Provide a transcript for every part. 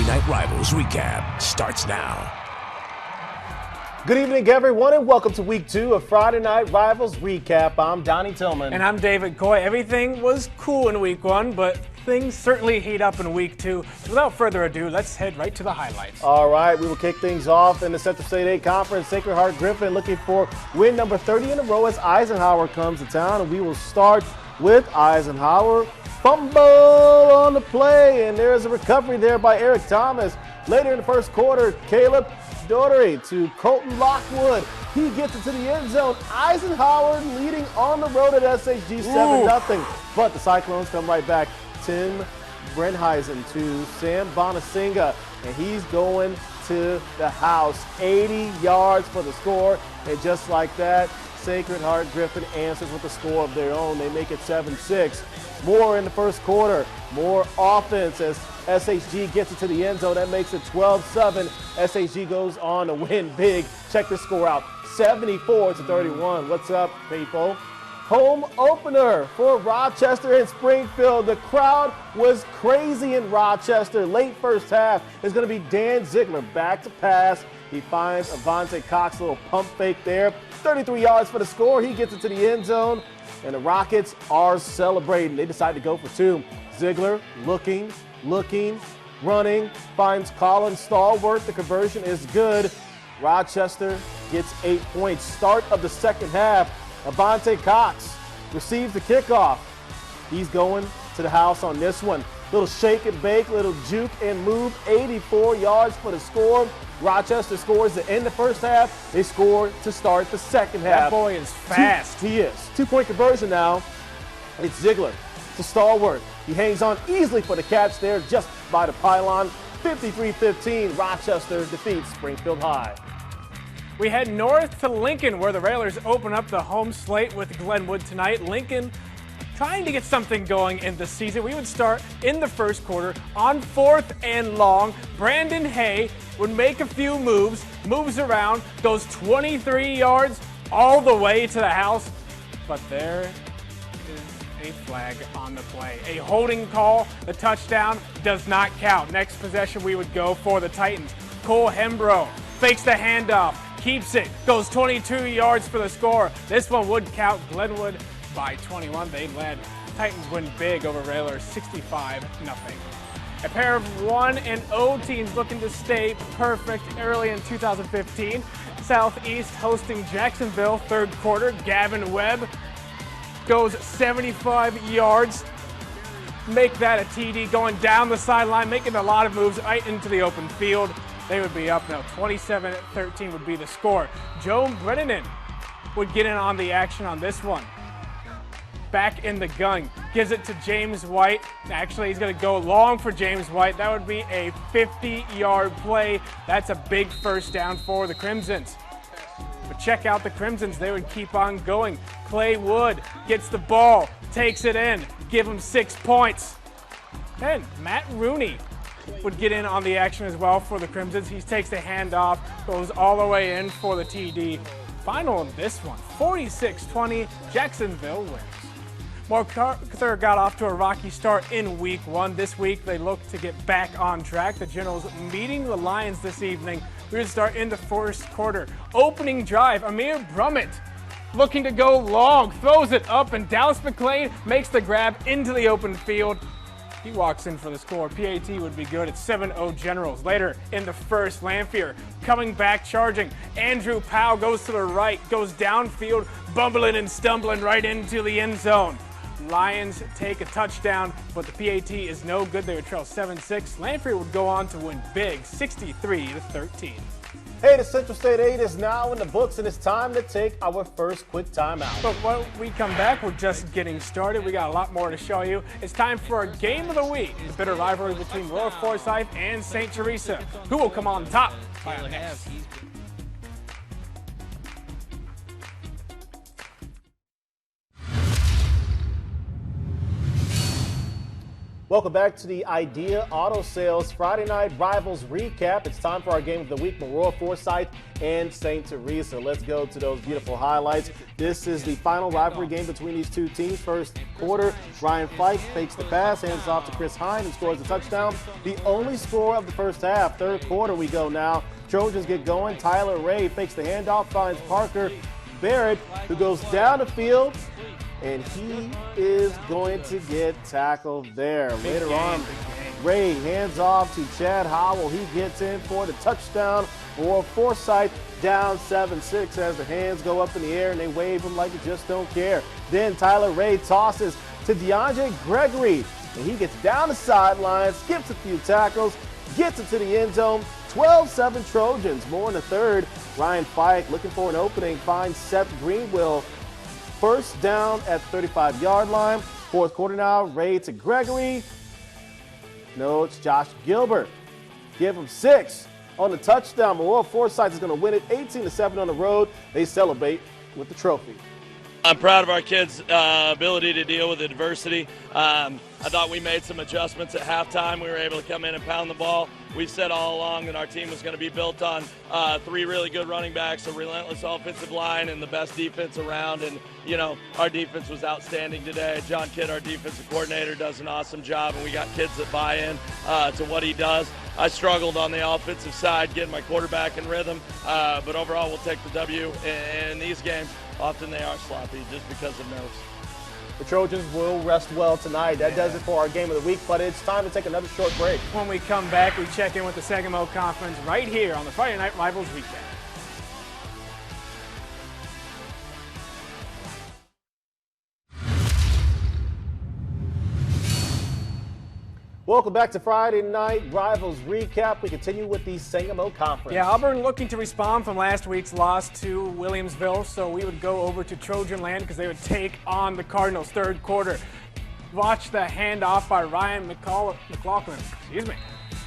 Friday Night Rivals recap starts now. Good evening, everyone, and welcome to week 2 of Friday Night Rivals recap. I'm Donnie Tillman. And I'm David Coy. Everything was cool in week 1, but things certainly heat up in week 2. So without further ado, let's head right to the highlights. All right, we will kick things off in the Central State 8 Conference. Sacred Heart Griffin looking for win number 30 in a row as Eisenhower comes to town. And we will start with Eisenhower. Fumble on the play, and there's a recovery there by Eric Thomas. Later in the first quarter, Caleb Daugherty to Colton Lockwood. He gets it to the end zone. Eisenhower leading on the road at SHG 7-0. But the Cyclones come right back. Tim Brenheisen to Sam Bonasinga, and he's going to the house. 80 yards for the score, and just like that, Sacred Heart Griffin answers with a score of their own. They make it 7-6. More in the first quarter. More offense as SHG gets it to the end zone. That makes it 12-7. SHG goes on to win big. Check the score out. 74-31. What's up, people? Home opener for Rochester and Springfield. The crowd was crazy in Rochester. Late first half is going to be Dan Ziegler back to pass. He finds Avante Cox, a little pump fake there. 33 yards for the score. He gets it to the end zone, and the Rockets are celebrating. They decide to go for 2. Ziegler looking, running, finds Colin Stallworth. The conversion is good. Rochester gets 8 points. Start of the second half. Avante Cox receives the kickoff. He's going to the house on this one. Little shake and bake, little juke and move. 84 yards for the score. Rochester scores to end the first half. They score to start the second half. That boy is fast. He is. 2-point conversion now. It's Ziegler to Stallworth. He hangs on easily for the catch there just by the pylon. 53-15. Rochester defeats Springfield High. We head north to Lincoln, where the Railers open up the home slate with Glenwood tonight. Lincoln trying to get something going in the season. We would start in the first quarter on 4th and long. Brandon Hay would make a few moves around, goes 23 yards all the way to the house. But there is a flag on the play. A holding call. The touchdown does not count. Next possession, we would go for the Titans. Cole Hembro fakes the handoff, keeps it, goes 22 yards for the score. This one would count. Glenwood by 21. They led. Titans win big over Railers 65-0. A pair of 1-0 teams looking to stay perfect early in 2015. Southeast hosting Jacksonville, third quarter. Gavin Webb goes 75 yards. Make that a TD, going down the sideline, making a lot of moves right into the open field. They would be up now. 27-13 would be the score. Joe Brennan would get in on the action on this one. Back in the gun, gives it to James White. Actually, he's going to go long for James White. That would be a 50-yard play. That's a big first down for the Crimsons. But check out the Crimsons. They would keep on going. Clay Wood gets the ball, takes it in, give him 6 points. Then Matt Rooney would get in on the action as well for the Crimsons. He takes the handoff, goes all the way in for the TD. Final in this one, 46-20, Jacksonville wins. MacArthur got off to a rocky start in week 1. This week, they look to get back on track. The Generals meeting the Lions this evening. We would start in the first quarter. Opening drive, Amir Brummett looking to go long, throws it up, and Dallas McLean makes the grab into the open field. He walks in for the score. PAT would be good at 7-0 Generals. Later in the first, Lanphier coming back, charging. Andrew Powell goes to the right, goes downfield, bumbling and stumbling right into the end zone. Lions take a touchdown, but the PAT is no good. They would trail 7-6. Lanphier would go on to win big, 63-13. Hey, the Central State 8 is now in the books, and it's time to take our first quick timeout. But when we come back, we're just getting started. We got a lot more to show you. It's time for our game of the week, the bitter rivalry between Lower Forsyth and St. Teresa. Who will come on top? Next. Welcome back to the Idea Auto Sales Friday Night Rivals recap. It's time for our game of the week, Maroa Forsyth and St. Teresa. Let's go to those beautiful highlights. This is the final rivalry game between these two teams. First quarter, Ryan Fike fakes the pass, hands off to Chris Hine, and scores a touchdown. The only score of the first half. Third quarter we go now. Trojans get going. Tyler Ray fakes the handoff, finds Parker Barrett, who goes down the field, and he is going to get tackled there. Later on, Ray hands off to Chad Howell. He gets in for the touchdown for Forsyth, down 7-6 as the hands go up in the air and they wave him like they just don't care. Then Tyler Ray tosses to DeAndre Gregory, and he gets down the sideline, skips a few tackles, gets it to the end zone. 12-7 Trojans. More in the third. Ryan Fike looking for an opening, finds Seth Greenwell. First down at 35-yard line. Fourth quarter now, Ray to Gregory. No, it's Josh Gilbert. Give him 6 on the touchdown. Maroa Forsyth is going to win it 18-7 on the road. They celebrate with the trophy. I'm proud of our kids' ability to deal with adversity. I thought we made some adjustments at halftime. We were able to come in and pound the ball. We've said all along that our team was going to be built on 3 really good running backs, a relentless offensive line, and the best defense around. And, you know, our defense was outstanding today. John Kidd, our defensive coordinator, does an awesome job, and we got kids that buy in to what he does. I struggled on the offensive side, getting my quarterback in rhythm, but overall we'll take the W in these games. Often they are sloppy just because of nerves. The Trojans will rest well tonight. That does it for our game of the week, but it's time to take another short break. When we come back, we check in with the Sangamo Conference right here on the Friday Night Rivals Recap. Welcome back to Friday Night Rivals Recap. We continue with the Sangamo Conference. Yeah, Auburn looking to respond from last week's loss to Williamsville, so we would go over to Trojan land because they would take on the Cardinals. Third quarter. Watch the handoff by Ryan McLaughlin,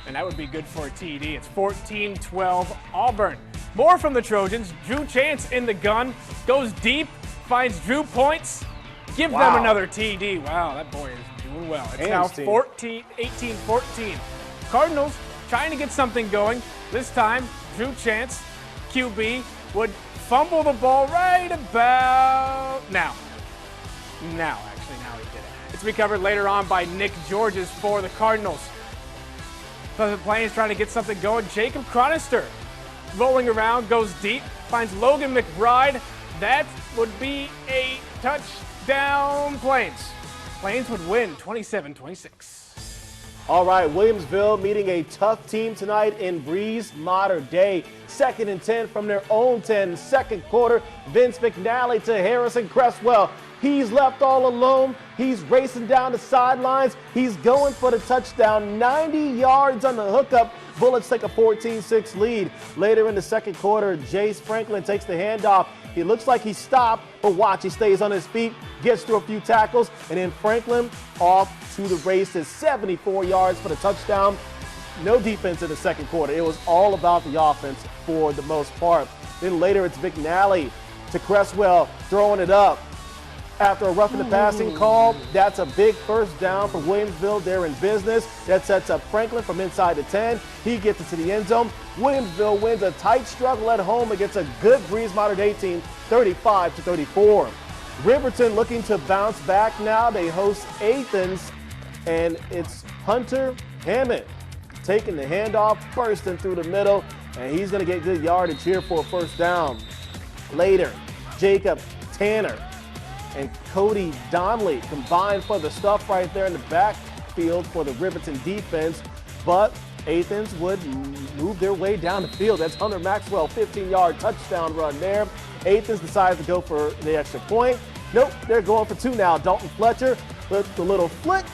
and that would be good for a TD. It's 14-12 Auburn. More from the Trojans. Drew Chance in the gun, goes deep, finds Drew Points, give them another TD. Wow, that boy is doing well. It's now 18-14. Cardinals trying to get something going. This time, Drew Chance, QB, would fumble the ball right about now. Now he did it. It's recovered later on by Nick Georges for the Cardinals. Pleasant Plains trying to get something going. Jacob Chronister rolling around, goes deep, finds Logan McBride. That would be a touchdown Plains. Plains would win 27-26. All right, Williamsville meeting a tough team tonight in Breeze Mater Dei. 2nd and 10 from their own 10. Second quarter, Vince McNally to Harrison Cresswell. He's left all alone. He's racing down the sidelines. He's going for the touchdown. 90 yards on the hookup. Bullets take a 14-6 lead. Later in the second quarter, Jace Franklin takes the handoff. He looks like he stopped, but watch, he stays on his feet, gets through a few tackles, and then Franklin off to the races. 74 yards for the touchdown. No defense in the second quarter. It was all about the offense for the most part. Then later it's McNally to Cresswell, throwing it up. After a roughing the passing call, that's a big first down for Williamsville. They're in business. That sets up Franklin from inside the 10. He gets it to the end zone. Williamsville wins a tight struggle at home against a good Breeze Mater Dei team, 35-34. Riverton looking to bounce back now. They host Athens, and it's Hunter Hammond taking the handoff, bursting through the middle, and he's going to get good yardage here for a first down. Later, Jacob Tanner and Cody Donnelly combined for the stuff right there in the backfield for the Riverton defense, but Athens would move their way down the field. That's Hunter Maxwell, 15-yard touchdown run there. Athens decides to go for the extra point. Nope, they're going for 2 now. Dalton Fletcher with the little flick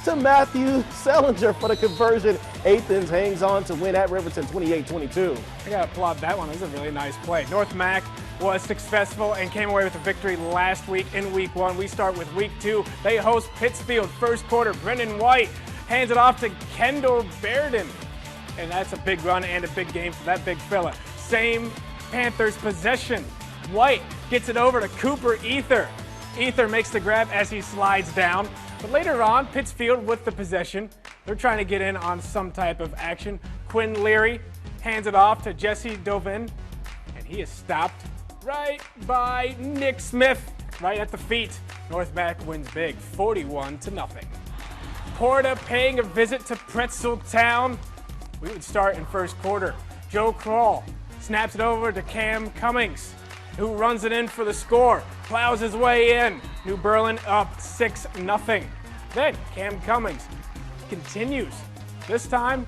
to Matthew Sellinger for the conversion. Athens hangs on to win at Riverton 28-22. I got to applaud that one. It was a really nice play. North Mac was successful and came away with a victory last week in week 1. We start with week 2. They host Pittsfield. First quarter, Brendan White hands it off to Kendall Bearden. And that's a big run and a big game for that big fella. Same Panthers possession. White gets it over to Cooper Ether. Ether makes the grab as he slides down. But later on, Pittsfield with the possession. They're trying to get in on some type of action. Quinn Leary hands it off to Jesse Dovin, and he is stopped right by Nick Smith, right at the feet. North Mac wins big, 41-0. Porta paying a visit to Pretzel Town. We would start in first quarter. Joe Kroll snaps it over to Cam Cummings, who runs it in for the score, plows his way in. New Berlin up 6-0. Then Cam Cummings continues. This time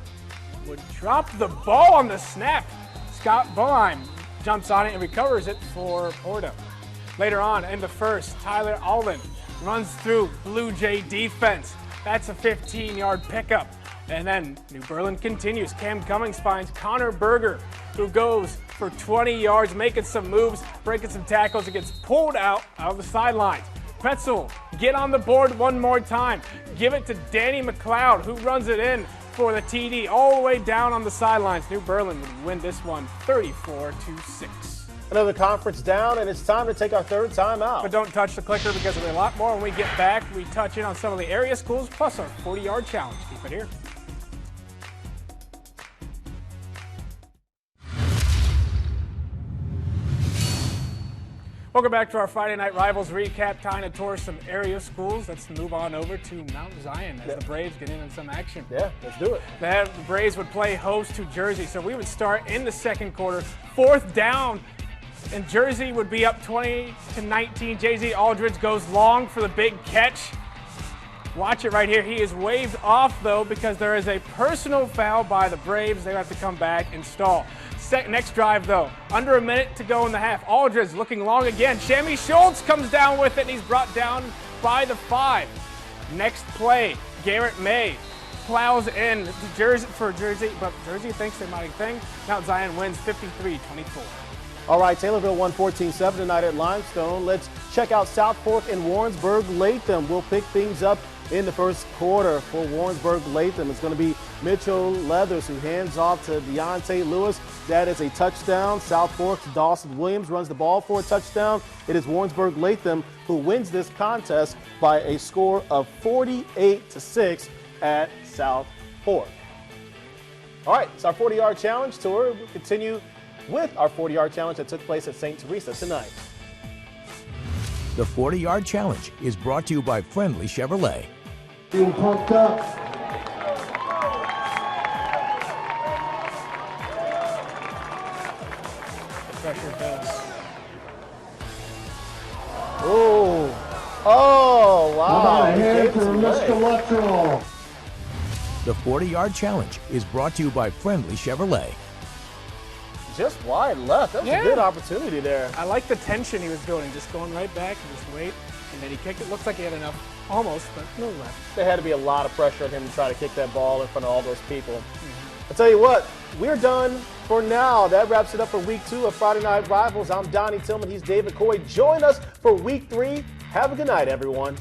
would drop the ball on the snap. Scott Boheim jumps on it and recovers it for Porta. Later on in the first, Tyler Alden runs through Blue Jay defense. That's a 15-yard pickup. And then New Berlin continues. Cam Cummings finds Connor Berger, who goes for 20 yards, making some moves, breaking some tackles, and gets pulled out of the sidelines. Pretzel get on the board one more time. Give it to Danny McLeod, who runs it in for the TD all the way down on the sidelines. New Berlin would win this one 34-6. Another conference down, and it's time to take our third timeout. But don't touch the clicker because there'll be a lot more when we get back. We touch in on some of the area schools, plus our 40-yard challenge. Keep it here. Welcome back to our Friday Night Rivals recap. Time to tour some area schools. Let's move on over to Mount Zion as the Braves get in some action. Yeah, let's do it. The Braves would play host to Jersey, so we would start in the second quarter. Fourth down, and Jersey would be up 20-19. J.Z. Aldridge goes long for the big catch. Watch it right here. He is waved off, though, because there is a personal foul by the Braves. They have to come back and stall. Next drive, though, under a minute to go in the half. Aldridge looking long again. Shammy Schultz comes down with it, and he's brought down by the 5. Next play, Garrett May plows in to Jersey for Jersey, but Jersey thinks they might have thing. Mount Zion wins 53-24. All right, Taylorville won 14-7 tonight at Limestone. Let's check out South Fork and Warrensburg-Latham. We'll pick things up in the first quarter for Warrensburg-Latham. It's going to be Mitchell Leathers who hands off to Deontay Lewis. That is a touchdown. South Fork's Dawson Williams runs the ball for a touchdown. It is Warrensburg-Latham who wins this contest by a score of 48-6 at South Fork. All right, it's our 40-yard challenge tour. We'll continue with our 40-yard challenge that took place at St. Teresa tonight. The 40-yard challenge is brought to you by Friendly Chevrolet. Being pumped up. The pressure builds. Oh, wow. A hand for Mr. Luttrell. The 40-yard challenge is brought to you by Friendly Chevrolet. Just wide left. That was a good opportunity there. I like the tension he was building, just going right back and just wait. And then he kicked it. Looks like he had enough, almost, but no left. There had to be a lot of pressure on him to try to kick that ball in front of all those people. I'll tell you what, we're done for now. That wraps it up for week 2 of Friday Night Rivals. I'm Donnie Tillman. He's David Coy. Join us for week 3. Have a good night, everyone.